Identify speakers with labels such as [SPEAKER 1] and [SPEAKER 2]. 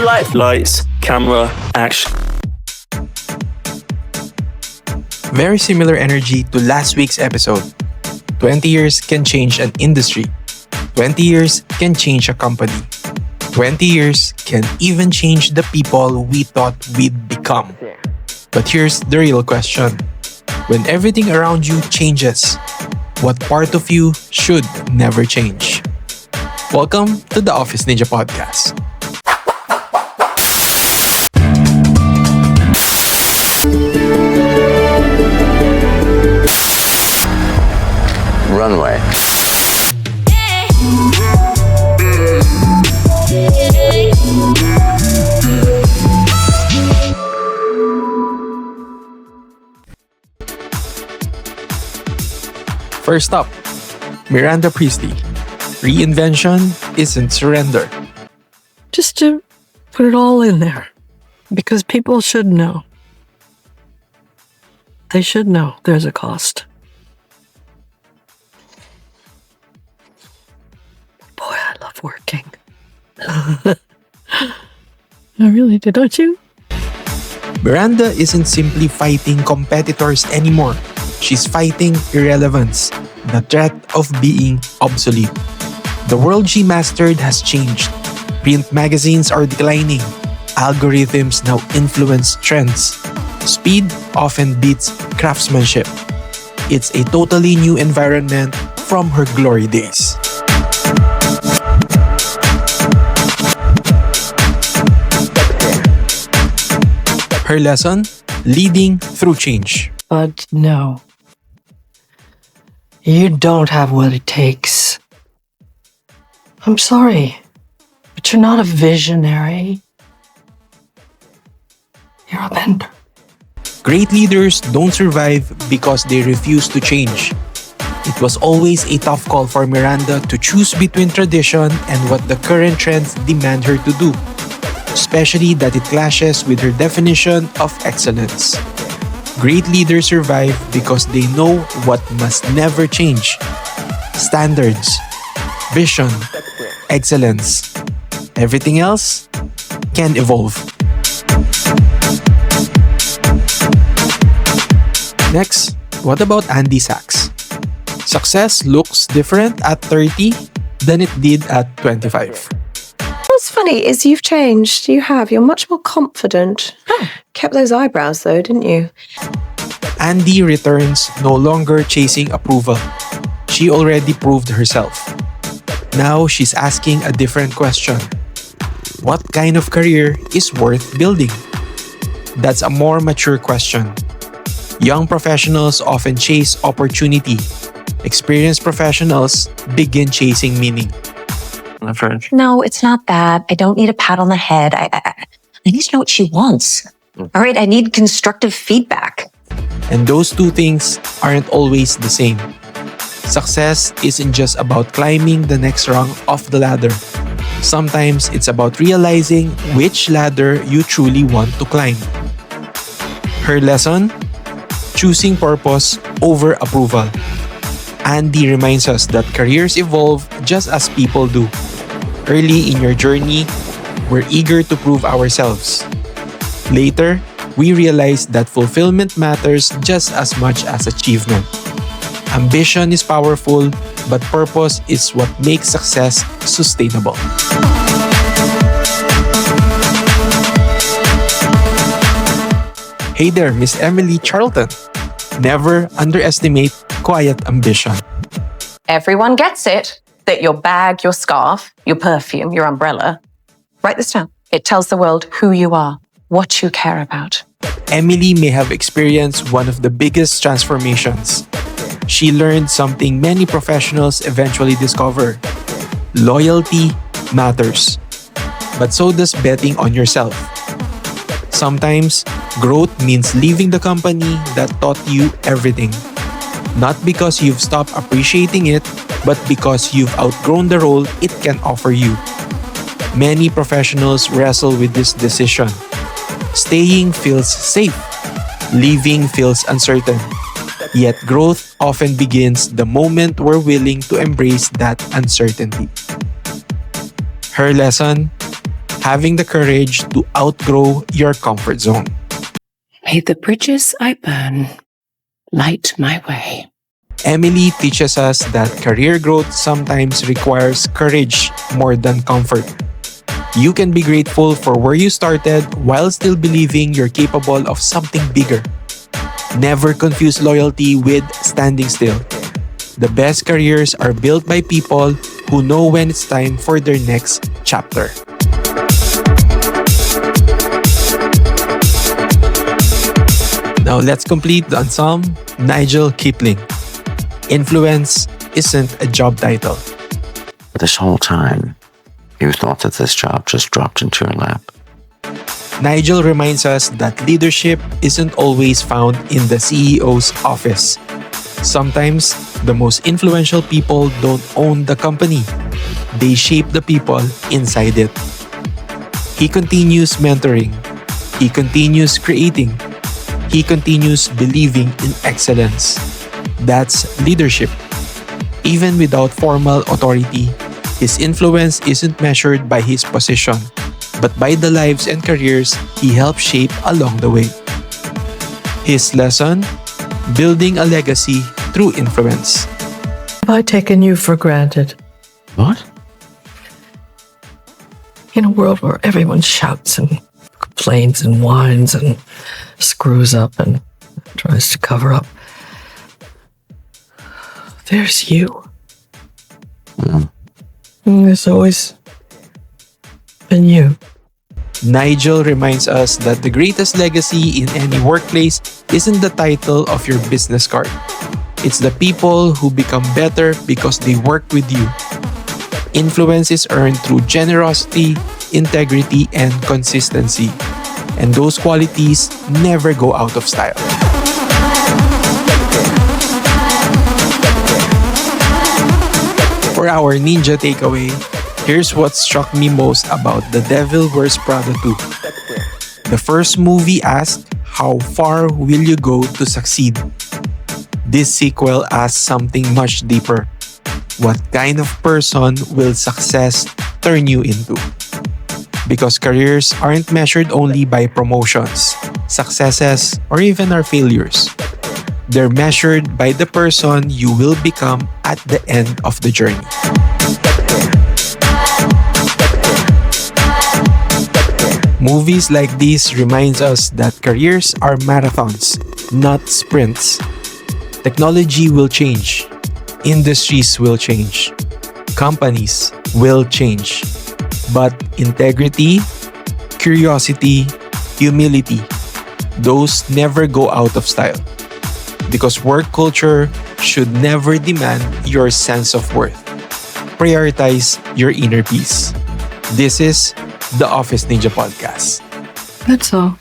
[SPEAKER 1] life. Lights, camera, action.
[SPEAKER 2] Very similar energy to last week's episode. 20 years can change an industry. 20 years can change a company. 20 years can even change the people we thought we'd become. But here's the real question. When everything around you changes, what part of you should never change? Welcome to the Office Ninja Podcast.
[SPEAKER 3] Runway.
[SPEAKER 2] First up, Miranda Priestley. Reinvention isn't surrender.
[SPEAKER 4] Just to put it all in there, because people should know. They should know there's a cost. Boy, I love working. I really do, don't you?
[SPEAKER 2] Miranda isn't simply fighting competitors anymore. She's fighting irrelevance, the threat of being obsolete. The world she mastered has changed. Print magazines are declining. Algorithms now influence trends. Speed often beats craftsmanship. It's a totally new environment from her glory days. Her lesson? Leading through change.
[SPEAKER 4] But no. You don't have what it takes. I'm sorry, but you're not a visionary. You're a bender.
[SPEAKER 2] Great leaders don't survive because they refuse to change. It was always a tough call for Miranda to choose between tradition and what the current trends demand her to do, especially that it clashes with her definition of excellence. Great leaders survive because they know what must never change. Standards, vision, excellence. Everything else can evolve. Next, what about Andy Sachs? Success looks different at 30 than it did at 25.
[SPEAKER 5] What's funny is you've changed. You have. You're much more confident. Kept those eyebrows though, didn't you?
[SPEAKER 2] Andy returns no longer chasing approval. She already proved herself. Now she's asking a different question. What kind of career is worth building? That's a more mature question. Young professionals often chase opportunity. Experienced professionals begin chasing meaning.
[SPEAKER 6] No, it's not that. I don't need a pat on the head. I need to know what she wants. All right, I need constructive feedback.
[SPEAKER 2] And those two things aren't always the same. Success isn't just about climbing the next rung of the ladder. Sometimes it's about realizing which ladder you truly want to climb. Her lesson? Choosing purpose over approval. Andy reminds us that careers evolve just as people do. Early in your journey, we're eager to prove ourselves. Later, we realize that fulfillment matters just as much as achievement. Ambition is powerful, but purpose is what makes success sustainable. Hey there, Miss Emily Charlton. Never underestimate quiet ambition.
[SPEAKER 6] Everyone gets it that your bag, your scarf, your perfume, your umbrella, write this down. It tells the world who you are, what you care about.
[SPEAKER 2] Emily may have experienced one of the biggest transformations. She learned something many professionals eventually discover. Loyalty matters. But so does betting on yourself. Sometimes, growth means leaving the company that taught you everything. Not because you've stopped appreciating it, but because you've outgrown the role it can offer you. Many professionals wrestle with this decision. Staying feels safe. Leaving feels uncertain. Yet growth often begins the moment we're willing to embrace that uncertainty. Her lesson? having the courage to outgrow your comfort zone.
[SPEAKER 3] May the bridges I burn light my way.
[SPEAKER 2] Emily teaches us that career growth sometimes requires courage more than comfort. You can be grateful for where you started while still believing you're capable of something bigger. Never confuse loyalty with standing still. The best careers are built by people who know when it's time for their next chapter. Now let's complete the ensemble. Nigel Kipling. Influence isn't a job title.
[SPEAKER 7] This whole time, you thought that this job just dropped into your lap.
[SPEAKER 2] Nigel reminds us that leadership isn't always found in the CEO's office. Sometimes, the most influential people don't own the company. They shape the people inside it. He continues mentoring. He continues creating. He continues believing in excellence. That's leadership. Even without formal authority, his influence isn't measured by his position, but by the lives and careers he helped shape along the way. His lesson? Building a legacy through influence.
[SPEAKER 4] Have I taken you for granted?
[SPEAKER 7] What?
[SPEAKER 4] In a world where everyone shouts and complains and whines and screws up and tries to cover up, there's you. There's always been you.
[SPEAKER 2] Nigel reminds us that the greatest legacy in any workplace isn't the title of your business card. It's the people who become better because they work with you. Influence is earned through generosity, integrity, and consistency. And those qualities never go out of style. For our ninja takeaway, here's what struck me most about The Devil Wears Prada 2. The first movie asked, how far will you go to succeed? This sequel asks something much deeper. What kind of person will success turn you into? Because careers aren't measured only by promotions, successes, or even our failures. They're measured by the person you will become at the end of the journey. Movies like these reminds us that careers are marathons, not sprints. Technology will change. Industries will change. Companies will change. But integrity, curiosity, humility, those never go out of style. Because work culture should never demand your sense of worth. Prioritize your inner peace. This is the Office Ninja Podcast.
[SPEAKER 4] That's all.